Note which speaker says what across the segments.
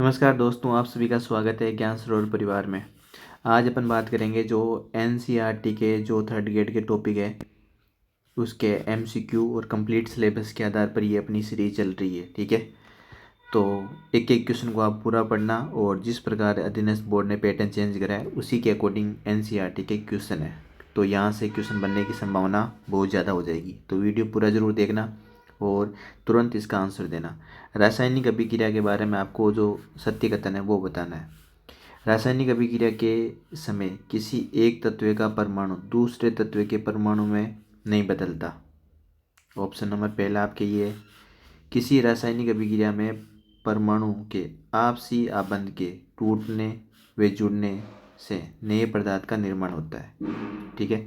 Speaker 1: नमस्कार दोस्तों, आप सभी का स्वागत है ज्ञान सरोवर परिवार में। आज अपन बात करेंगे जो एनसीईआरटी के जो थर्ड ग्रेड के टॉपिक है उसके एमसीक्यू और कंप्लीट सिलेबस के आधार पर ये अपनी सीरीज चल रही है। ठीक है, तो एक एक क्वेश्चन को आप पूरा पढ़ना और जिस प्रकार अधीनस्थ बोर्ड ने पैटर्न चेंज करा है उसी के अकॉर्डिंग एनसीईआरटी के क्वेश्चन है, तो यहाँ से क्वेश्चन बनने की संभावना बहुत ज़्यादा हो जाएगी। तो वीडियो पूरा ज़रूर देखना और तुरंत इसका आंसर देना। रासायनिक अभिक्रिया के बारे में आपको जो सत्य कथन है वो बताना है। रासायनिक अभिक्रिया के समय किसी एक तत्व का परमाणु दूसरे तत्व के परमाणु में नहीं बदलता। ऑप्शन नंबर पहला आपके ये, किसी रासायनिक अभिक्रिया में परमाणु के आपसी आबंध के टूटने व जुड़ने से नए पदार्थ का निर्माण होता है। ठीक है,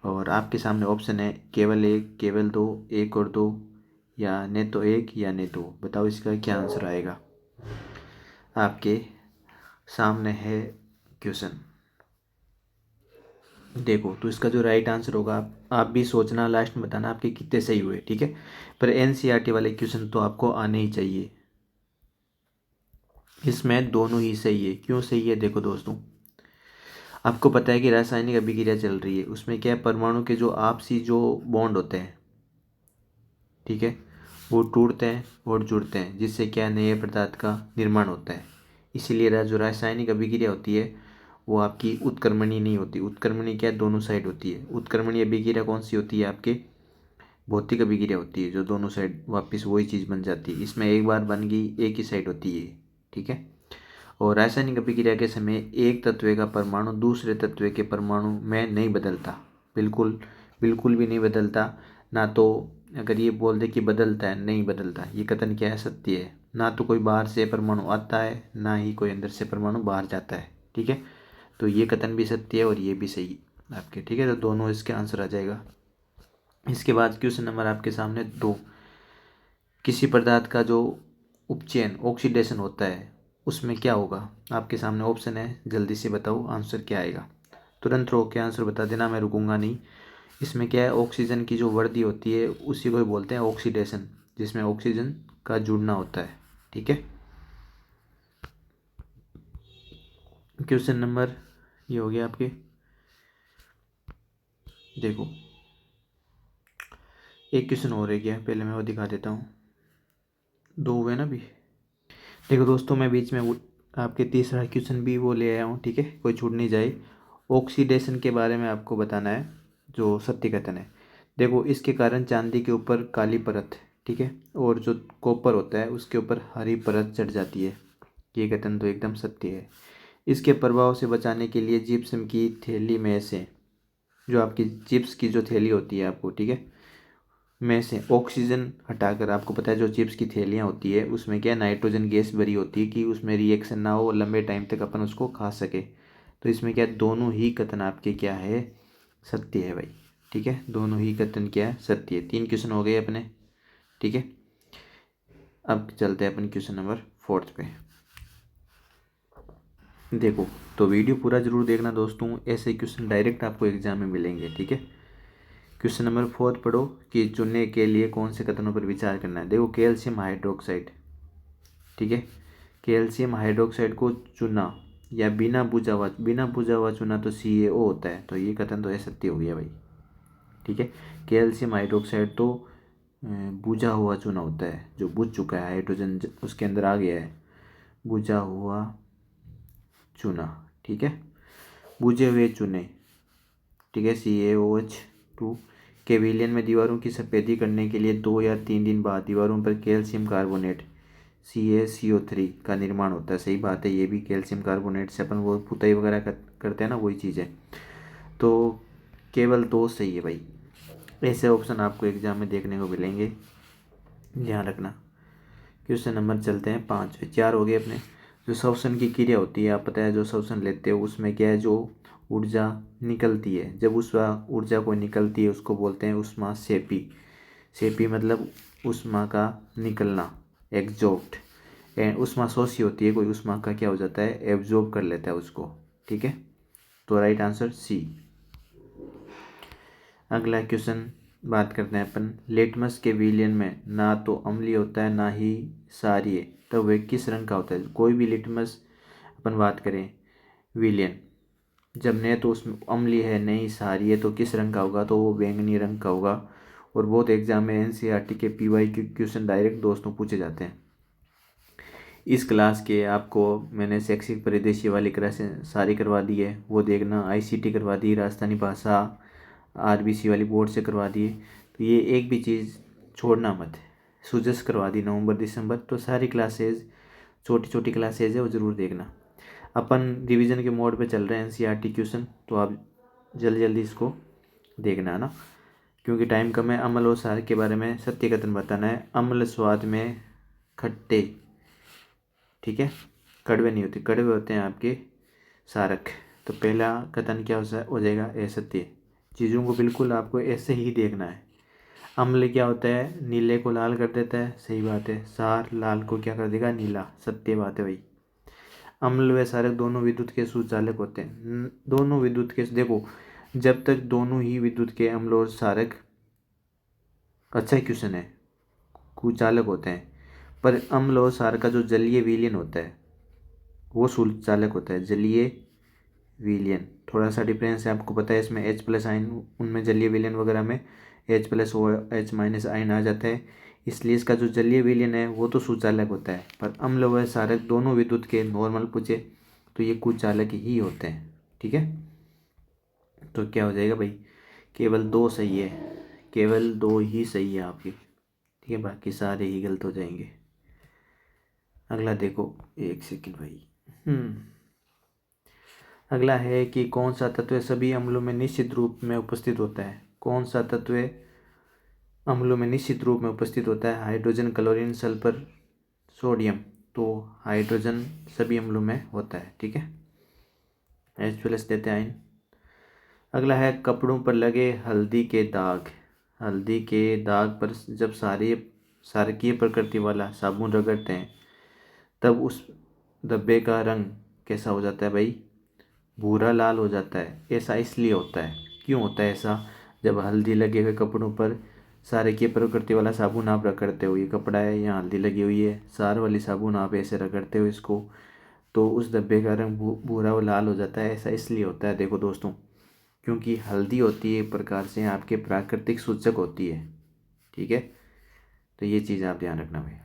Speaker 1: और आपके सामने ऑप्शन है केवल एक, केवल दो, एक और दो, या न तो एक या न दो। बताओ इसका क्या आंसर आएगा। आपके सामने है क्वेश्चन, देखो तो इसका जो राइट आंसर होगा आप भी सोचना, लास्ट में बताना आपके कितने सही हुए। ठीक है, पर एनसीईआरटी वाले क्वेश्चन तो आपको आने ही चाहिए। इसमें दोनों ही सही है। क्यों सही है, देखो दोस्तों, आपको पता है कि रासायनिक अभिक्रिया चल रही है, उसमें क्या है, परमाणु के जो आपसी जो बॉन्ड होते हैं, ठीक है, वो टूटते हैं और जुड़ते हैं, जिससे क्या नए पदार्थ का निर्माण होता है। इसीलिए जो रासायनिक अभिक्रिया होती है वो आपकी उत्क्रमणीय नहीं होती। उत्क्रमणीय क्या है, दोनों साइड होती है। उत्क्रमणीय अभिक्रिया कौन सी होती है, आपके भौतिक अभिक्रिया होती है, जो दोनों साइड वापस वही चीज़ बन जाती है। इसमें एक बार बन गई, एक ही साइड होती है। ठीक है, और रासायनिक अभिक्रिया के समय एक तत्व का परमाणु दूसरे तत्व के परमाणु में नहीं बदलता, बिल्कुल बिल्कुल भी नहीं बदलता। ना तो अगर ये बोल दे कि बदलता है, नहीं बदलता, ये कथन क्या है, सत्य है। ना तो कोई बाहर से परमाणु आता है, ना ही कोई अंदर से परमाणु बाहर जाता है। ठीक है, तो ये कथन भी सत्य है और ये भी सही आपके। ठीक है, तो दोनों इसके आंसर आ जाएगा। इसके बाद क्वेश्चन नंबर आपके सामने 2, किसी पदार्थ का जो उपचयन ऑक्सीडेशन होता है उसमें क्या होगा। आपके सामने ऑप्शन है, जल्दी से बताओ आंसर क्या आएगा। तुरंत रो के आंसर बता देना, मैं रुकूंगा नहीं। इसमें क्या है, ऑक्सीजन की जो वृद्धि होती है उसी को बोलते हैं ऑक्सीडेशन, जिसमें ऑक्सीजन का जुड़ना होता है। ठीक है, क्वेश्चन नंबर ये हो गया आपके। देखो एक क्वेश्चन और रह गया, पहले मैं वो दिखा देता हूँ। 2 हुए ना अभी। देखो दोस्तों, मैं बीच में आपके तीसरा क्वेश्चन भी वो ले आया हूँ। ठीक है, कोई छूट नहीं जाए। ऑक्सीडेशन के बारे में आपको बताना है, जो सत्य कथन है। देखो, इसके कारण चांदी के ऊपर काली परत, ठीक है, और जो कॉपर होता है उसके ऊपर हरी परत चढ़ जाती है। ये कथन तो एकदम सत्य है। इसके प्रभाव से बचाने के लिए जिप्सम की थैली में से, जो आपकी चिप्स की जो थैली होती है आपको, ठीक है, में से ऑक्सीजन हटाकर, आपको पता है जो चिप्स की थैलियाँ होती है उसमें क्या नाइट्रोजन गैस भरी होती है कि उसमें रिएक्शन ना हो, लंबे टाइम तक अपन उसको खा सके। तो इसमें क्या दोनों ही कथन आपके क्या है, सत्य है भाई। ठीक है, दोनों ही कथन क्या है, सत्य है। 3 क्वेश्चन हो गए अपने। ठीक है, अब चलते हैं अपन क्वेश्चन नंबर 4 पे। देखो तो वीडियो पूरा जरूर देखना दोस्तों, ऐसे क्वेश्चन डायरेक्ट आपको एग्जाम में मिलेंगे। ठीक है, क्वेश्चन नंबर 4 पढ़ो कि चुनने के लिए कौन से कथनों पर विचार करना है। देखो, कैल्शियम हाइड्रोक्साइड, ठीक है, कैल्शियम हाइड्रोक्साइड को चुना या बिना बुझा हुआ चुना तो CaO होता है। तो ये कथन तो असत्य हो गया भाई। ठीक है, कैल्शियम हाइड्रोक्साइड तो बुझा हुआ चूना होता है, जो बुझ चुका है, हाइड्रोजन उसके अंदर आ गया है, बुझा हुआ चूना। ठीक है, बुझे हुए चूने, ठीक है, CaOH2 के विलयन में दीवारों की सफेदी करने के लिए 2 या 3 दिन बाद दीवारों पर कैल्शियम कार्बोनेट CaCO3 का निर्माण होता है। सही बात है, ये भी कैल्शियम कार्बोनेट से अपन वो पुताई वगैरह करते हैं ना, वही चीज़ है। तो केवल 2 सही है भाई। ऐसे ऑप्शन आपको एग्जाम में देखने को मिलेंगे, ध्यान रखना। क्वेश्चन नंबर चलते हैं 5 पे। 4 हो गए अपने। जो श्वसन की क्रिया होती है, आप पता है जो श्वसन लेते हो उसमें क्या है, जो ऊर्जा निकलती है, जब उस ऊर्जा को निकलती है उसको बोलते हैं उष्मा सेपी। सेपी मतलब उष्मा का निकलना, एग्जॉस्ट। एंड उष्मा शोषी होती है, कोई उष्मा का क्या हो जाता है, एब्जॉर्ब कर लेता है उसको। ठीक है, तो राइट आंसर C। अगला क्वेश्चन बात करते हैं अपन। लिटमस के विलयन में ना तो अम्लीय होता है ना ही क्षारीय, तब वह किस रंग का होता है। कोई भी लिटमस अपन बात करें विलियन, जब न तो उसमें अम्लीय है न ही क्षारीय है, तो किस रंग का होगा, तो वो बैंगनी रंग का होगा। और बहुत एग्जाम में एनसीईआरटी के पीवाईक्यू क्वेश्चन डायरेक्ट दोस्तों पूछे जाते हैं। इस क्लास के आपको मैंने शैक्षिक परिदृश्य वाली क्लासें सारी करवा दी है, वो देखना। आईसीटी करवा दी, राजस्थानी भाषा आरबीसी वाली बोर्ड से करवा दिए, तो ये एक भी चीज़ छोड़ना मत। सुजस करवा दी नवंबर दिसंबर, तो सारी क्लासेज छोटी छोटी क्लासेज है वो ज़रूर देखना। अपन रिवीजन के मोड पे चल रहे हैं एनसीईआरटी क्वेश्चन, तो आप जल्दी जल्दी इसको देखना है ना, क्योंकि टाइम कम है। अम्ल और क्षार के बारे में सत्य कथन बताना है। अम्ल स्वाद में खट्टे, ठीक है, कड़वे नहीं होते, कड़वे होते हैं आपके क्षारक। तो पहला कथन क्या हो जाएगा, असत्य। चीज़ों को बिल्कुल आपको ऐसे ही देखना है। अम्ल क्या होता है, नीले को लाल कर देता है, सही बात है। क्षार लाल को क्या कर देगा, नीला, सत्य बात है भाई। अम्ल व क्षारक दोनों विद्युत के सुचालक होते हैं। दोनों विद्युत के, देखो जब तक दोनों ही विद्युत के अम्ल और क्षारक, अच्छा क्वेश्चन है, कुचालक होते हैं, पर अम्ल और क्षार का जो जलीय विलयन होता है वो सुचालक होता है, जलीय विलयन। थोड़ा सा डिफरेंस है, आपको पता है इसमें H प्लस आयन, उनमें जलीय विलयन वगैरह में H plus O H minus आयन आ जाता है, इसलिए इसका जो जलीय विलयन है वो तो सुचालक होता है। पर अम्ल व क्षारक दोनों विद्युत के नॉर्मल पूछे तो ये कुचालक ही होते हैं, ठीक है। तो क्या हो जाएगा भाई, केवल दो सही है, केवल दो ही सही है आपकी, ठीक है, बाकी सारे ही गलत हो जाएंगे। अगला देखो, एक सेकंड भाई। अगला है कि कौन सा तत्व सभी अम्लों में निश्चित रूप में उपस्थित होता है। कौन सा तत्व अम्लों में निश्चित रूप में उपस्थित होता है। Hydrogen, chlorine, sulphur, sodium. तो हाइड्रोजन सभी अम्लों में होता है, ठीक है, H प्लस देते हैं आयन। अगला है कपड़ों पर लगे हल्दी के दाग। हल्दी के दाग पर जब क्षारकीय प्रकृति वाला साबुन रगड़ते हैं तब उस धब्बे का रंग कैसा हो जाता है भाई, भूरा लाल हो जाता है। ऐसा इसलिए होता है, क्यों होता है ऐसा, जब हल्दी लगे हुए कपड़ों पर क्षारकीय प्रकृति वाला साबुन आप रगड़ते हो, ये कपड़ा है यहाँ हल्दी लगी हुई है, क्षार वाली साबुन आप ऐसे रगड़ते हो इसको, तो उस धब्बे का रंग भूरा और लाल हो जाता है। ऐसा इसलिए होता है, देखो दोस्तों, क्योंकि हल्दी होती है एक प्रकार से आपके प्राकृतिक सूचक होती है, ठीक है। तो ये चीज़ आप ध्यान रखना भाई।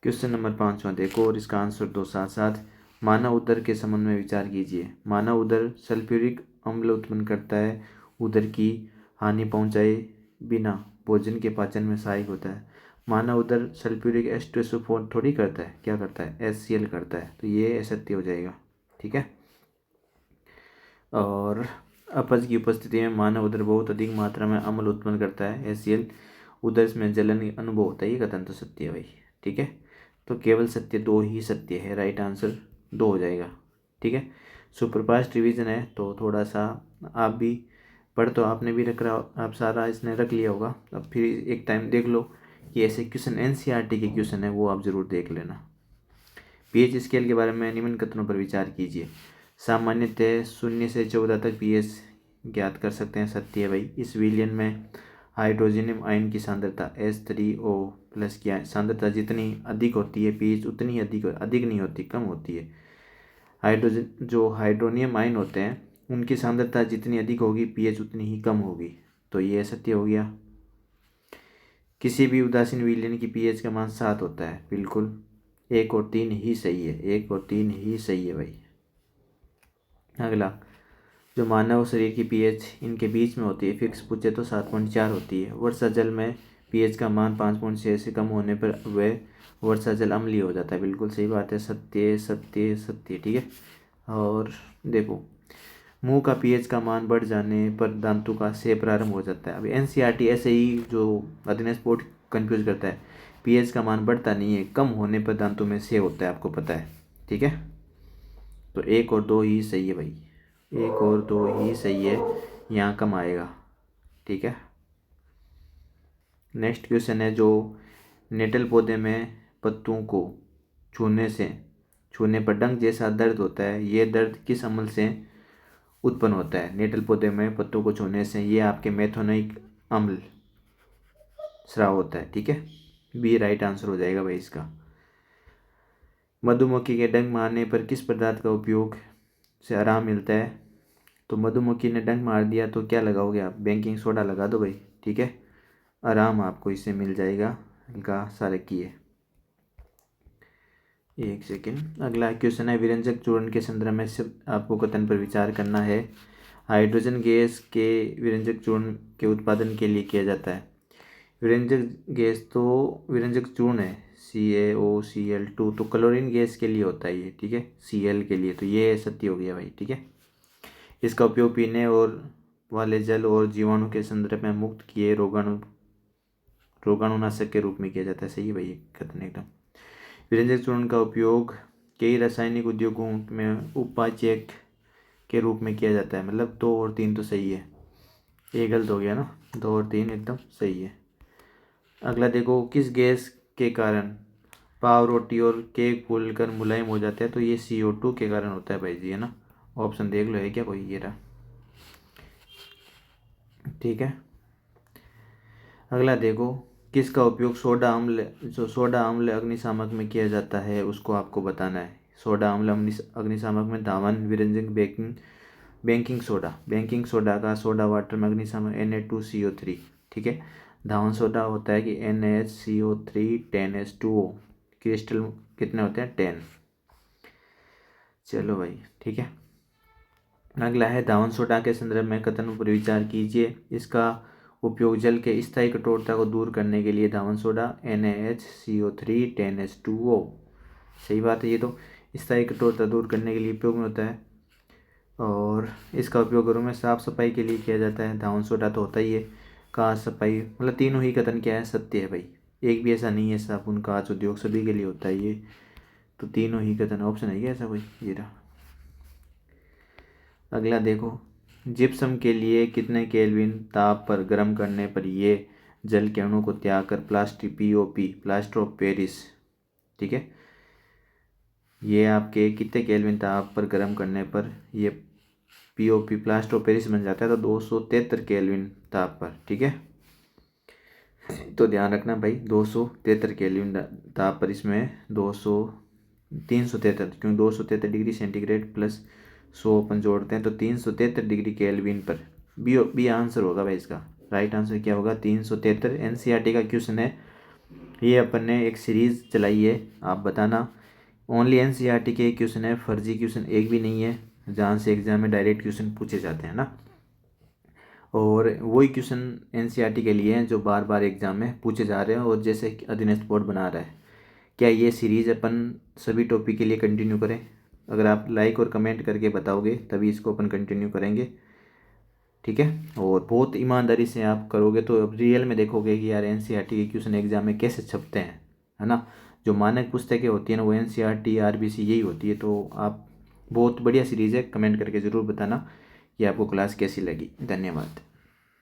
Speaker 1: क्वेश्चन नंबर 5वां देखो और इसका आंसर दो साथ साथ। मानव उदर के संबंध में विचार कीजिए। मानव उदर सल्फ्यूरिक अम्ल उत्पन्न करता है, उदर की हानि पहुंचाए बिना भोजन के पाचन में सहायक होता है। मानव उदर सल्फ्यूरिक एस्ट्रेसोफोन थोड़ी करता है, क्या करता है, HCl करता है, तो ये असत्य हो जाएगा, ठीक है। और अपच की उपस्थिति में मानव उदर बहुत अधिक मात्रा में अम्ल उत्पन्न करता है, HCl, उदर में जलन अनुभव होता है, ये कथन तो सत्य है भाई, ठीक है। तो केवल सत्य, दो ही सत्य है, राइट आंसर दो हो जाएगा, ठीक है। सुपरफास्ट रिवीजन है तो थोड़ा सा आप भी पढ़, तो आपने भी रख रहा, आप सारा इसने रख लिया होगा, अब फिर एक टाइम देख लो कि ऐसे क्वेश्चन एनसीईआरटी के क्वेश्चन है वो आप ज़रूर देख लेना। पीएच स्केल के बारे में निम्न कथनों पर विचार कीजिए। सामान्यतः 0 से 14 तक पीएच ज्ञात कर सकते हैं, सत्य है भाई। इस विलयन में हाइड्रोजनियम आयन की सांद्रता H3O प्लस की सांद्रता जितनी अधिक होती है पीएच उतनी अधिक नहीं होती, कम होती है। हाइड्रोजन जो हाइड्रोनियम आयन होते हैं उनकी सांद्रता जितनी अधिक होगी पीएच उतनी ही कम होगी, तो ये सत्य हो गया। किसी भी उदासीन विलयन की पीएच का मान 7 होता है, बिल्कुल 1 और 3 ही सही है, 1 और 3 ही सही है भाई। अगला, जो मानव शरीर की पीएच इनके बीच में होती है, फिक्स पूछे तो 7.4 होती है। वर्षा जल में पीएच का मान 5.6 से कम होने पर वह वर्षा जल अम्लीय हो जाता है, बिल्कुल सही बात है, सत्य सत्य सत्य, ठीक है। और देखो, मुंह का पीएच का मान बढ़ जाने पर दांतों का क्षय प्रारंभ हो जाता है। अब एनसीईआरटी ऐसे ही जो अध्ययन स्पोर्ट कंफ्यूज करता है, पीएच का मान बढ़ता नहीं है, कम होने पर दांतों में क्षय होता है, आपको पता है, ठीक है। तो 1 और 2 ही सही है भाई, 1 और 2 ही सही है, यहाँ कम आएगा, ठीक है। नेक्स्ट क्वेश्चन है, जो नेटल पौधे में पत्तों को छूने पर डंक जैसा दर्द होता है, ये दर्द किस अम्ल से उत्पन्न होता है। नेटल पौधे में पत्तों को छूने से ये आपके मेथोनिक अम्ल स्राव होता है, ठीक है। बी राइट आंसर हो जाएगा भाई इसका। मधुमक्खी के डंक मारने पर किस पदार्थ का उपयोग से आराम मिलता है? तो मधुमक्खी ने डंक मार दिया तो क्या लगाओगे आप? बेकिंग सोडा लगा दो भाई, ठीक है, आराम आपको इससे मिल जाएगा। इनका सारे किए। एक सेकेंड, अगला क्वेश्चन है विरंजक चूर्ण के संदर्भ में सिर्फ आपको कथन पर विचार करना है। हाइड्रोजन गैस के विरंजक चूर्ण के उत्पादन के लिए किया जाता है। विरंजक गैस तो विरंजक चूर्ण है CaOCl2, तो क्लोरीन गैस के लिए होता है ये, ठीक है, Cl के लिए, तो ये सत्य हो गया भाई, ठीक है। इसका उपयोग पीने और वाले जल और जीवाणु के संदर्भ में मुक्त किए रोगाणुनाशक के रूप में किया जाता है। सही है भाई कथन एकदम। विरंजक चूर्ण का उपयोग कई रासायनिक उद्योगों में उपाचयक के रूप में किया जाता है। मतलब 2 और 3 तो सही है, ये गलत हो गया ना, 2 और 3 एकदम सही है। अगला देखो, किस गैस के कारण पाव रोटी और केक फूलकर मुलायम हो जाते हैं? तो ये CO2 के कारण होता है भाई जी, है ना। ऑप्शन देख लो, है क्या कोई? ये रहा, ठीक है। अगला देखो, किसका उपयोग सोडा अम्ल अग्निशामक में किया जाता है, उसको आपको बताना है। सोडा अम्ल अग्निशामक में धावन, विरंजक, बेकिंग सोडा का सोडा वाटर में अग्निशामक Na2CO3, ठीक है। धावन सोडा होता है कि NaHCO3 10H2O, क्रिस्टल कितने होते हैं? 10। चलो भाई, ठीक है। अगला है धावन सोडा के संदर्भ में कथन पर विचार कीजिए। इसका उपयोग जल के स्थायी कठोरता को दूर करने के लिए धावन सोडा NaHCO3 10H2O, सही बात है। ये तो स्थायी कठोरता दूर करने के लिए उपयोग में होता है। और इसका उपयोग घरों में साफ सफाई के लिए किया जाता है। धावन सोडा तो होता ही है। कांच सफाई, मतलब तीनों ही कथन क्या है? सत्य है भाई, एक भी ऐसा नहीं है। साबुन, कांच उद्योग सभी के लिए होता है ये, तो तीनों ही कथन ऑप्शन है क्या ऐसा कोई? ये रहा। अगला देखो, जिप्सम के लिए कितने केल्विन ताप पर गर्म करने पर ये जल के अणु को त्याग कर POP प्लास्टर ऑफ पेरिस, ठीक है, ये आपके कितने केल्विन ताप पर गर्म करने पर ये POP प्लास्टर ऑफ पेरिस बन जाता है? तो 273 केल्विन ताप पर, ठीक है। तो ध्यान रखना भाई, 273 केल्विन ताप पर, इसमें 373, क्योंकि 273 डिग्री सेंटीग्रेड प्लस 100 अपन जोड़ते हैं तो 373 डिग्री केल्विन पर। बी आंसर होगा भाई इसका। राइट आंसर क्या होगा? 373। NCERT का क्वेश्चन है ये, अपन ने एक सीरीज चलाई है, आप बताना। ओनली NCERT के क्वेश्चन है, फर्जी क्वेश्चन एक भी नहीं है, जहाँ से एग्जाम में डायरेक्ट क्वेश्चन पूछे जाते हैं ना। और वही क्वेश्चन NCERT के लिए हैं जो बार बार एग्जाम में पूछे जा रहे हैं, और जैसे अधीनस्थ बोर्ड बना रहा है। क्या ये सीरीज़ अपन सभी टॉपिक के लिए कंटिन्यू करें? अगर आप लाइक और कमेंट करके बताओगे तभी इसको अपन कंटिन्यू करेंगे, ठीक है। और बहुत ईमानदारी से आप करोगे तो अब रियल में देखोगे कि यार NCERT के क्वेश्चन एग्जाम में कैसे छपते हैं, है ना। जो मानक पुस्तकें होती हैं ना, वो NCERT RBC यही होती है। तो आप, बहुत बढ़िया सीरीज़ है, कमेंट करके ज़रूर बताना कि आपको क्लास कैसी लगी। धन्यवाद।